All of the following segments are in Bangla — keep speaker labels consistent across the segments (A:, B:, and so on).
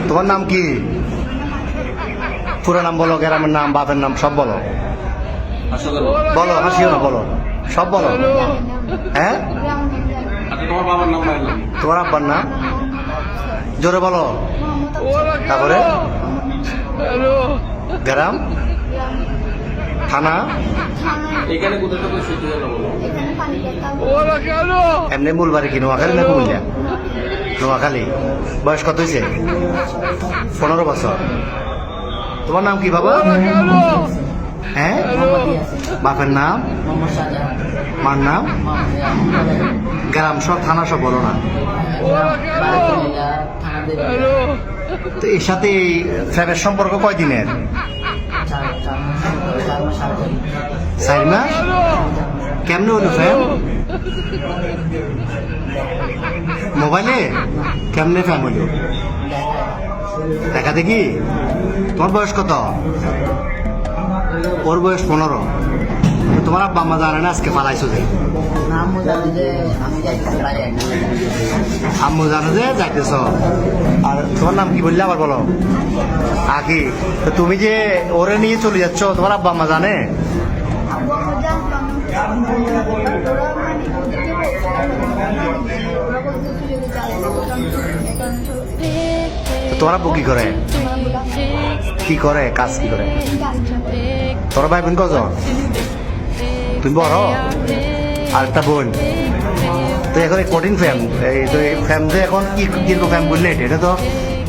A: তোমার নাম কি? পুরো নাম বলো, গ্রামের নাম, বাপের নাম সব বলো। বলো, হাসিও না, বলো সব বলো। হ্যাঁ,
B: তোমার বাবার নাম?
A: তোমার আব্বার নাম জোরে বলো। তারপরে গ্রাম, থানা,
B: এখানে কোথায় থেকে শিখতে যাবো?
A: এমনি মূল বাড়ি কি নোয়াখালী না কুমিল্লা? নোয়াখালী। বয়স কত হয়েছে? 15 বছর। তোমার নাম কি বাবা? হ্যাঁ, বাপের নাম, মার নাম, গ্রাম সব, থানা সব বলো না। তো এর সাথে এই ফ্যামের সম্পর্ক কয়দিনের? 4 মাস। কেমনে হলো ফ্যাম? মোবাইলে? কেমনে ফ্যাম হলো? দেখা দেখি। তোমার বয়স কত? ওর বয়স 15। তোমার আব্বা আম্মা জানে না আজকে পালাইছো যে? আম্মু জানো যে যাইতেছ। আর তোমার নাম কি বললে আবার বলো? আকি। তো তুমি যে ওরে নিয়ে চলে যাচ্ছ, তোমার আব্বা আম্মা জানে? তো তোমার আব্বু কি করে? কি করে কাজ, কি করে? তোর ভাই বোন কজন? তুমি বড়? আর একটা বোন। তো এখন এই কঠিন ফ্যাম, এই তো এই ফ্যাম যে এখন কি কিরকম ফ্যাম বললে? এটা তো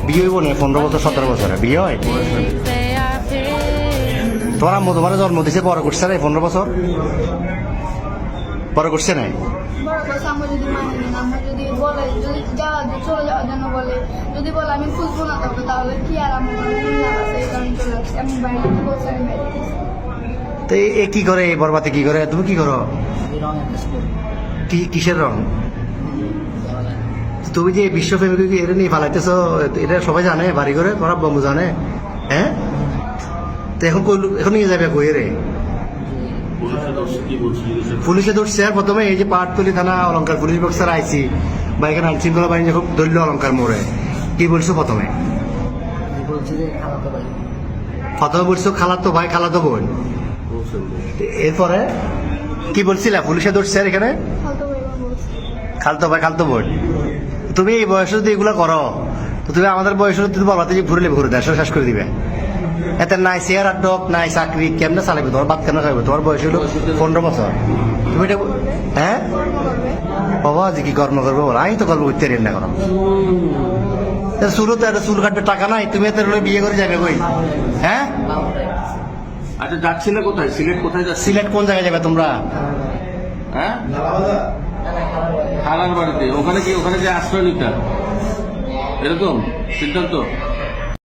A: বিয়ে হইব না 15 বছর 17 বছরে বিয়ে হয়। তোমার আম্মু তোমার জন্ম দিছে, বড় করছে না 15 বছর? বড় করছে না? তো এ কি করে, এই বরবাতে কি করে? তুমি কি করো? কিসের রং? তুমি যে বিশ্বপ্রেমিক এটা নিয়ে ফালাইতেছ, এটা সবাই জানে? বাড়ি করে তোমার বন্ধু জানে? হ্যাঁ, তো এখন এখন নিয়ে যাবে কই রে? পুলিশে ধরছে। আর প্রথমে এই যে পাটতলি থানা অলঙ্কার পুলিশ বক্সার আইসি বা এখানে আইন শৃঙ্খলা বাহিনী যখন ধরল অলঙ্কার মোড়ে, কি বলছো প্রথমে? বলছো খালাতো ভাই, খালাতো বোন। এরপরে কি বলছিলা? পুলিশে ধরছে আর এখানে খালতো ভাই, খালতো বোন। তুমি এই বয়সে যদি এগুলো করো, তো তুমি আমাদের বয়সে যদি বলবা যে ঘুরে ঘুরে দেশ শেষ করে দিবে। এতে নাই চেয়ার আর ডক, নাই চাকরি, কেমনে চালাবে? তোমার বাদ কেন খাইবে? তোমার বয়স হলো 15 বছর। তুমি এটা হ্যাঁ বাবা যে কি কর্ম করবো? আমি তো কর্ম করতে রেন না করো। চুলো তো একটা চুল কাটবে টাকা নাই, তুমি এত বিয়ে করে যাবে কই? হ্যাঁ,
B: আচ্ছা যাচ্ছি না কোথায়? সিলেট কোথায় যাচ্ছি?
A: সিলেট কোন জায়গায় যাবে তোমরা?
B: হ্যাঁ, খালার বাড়িতে। ওখানে কি, ওখানে যে আশ্রয় নিতে এরকম সিদ্ধান্ত?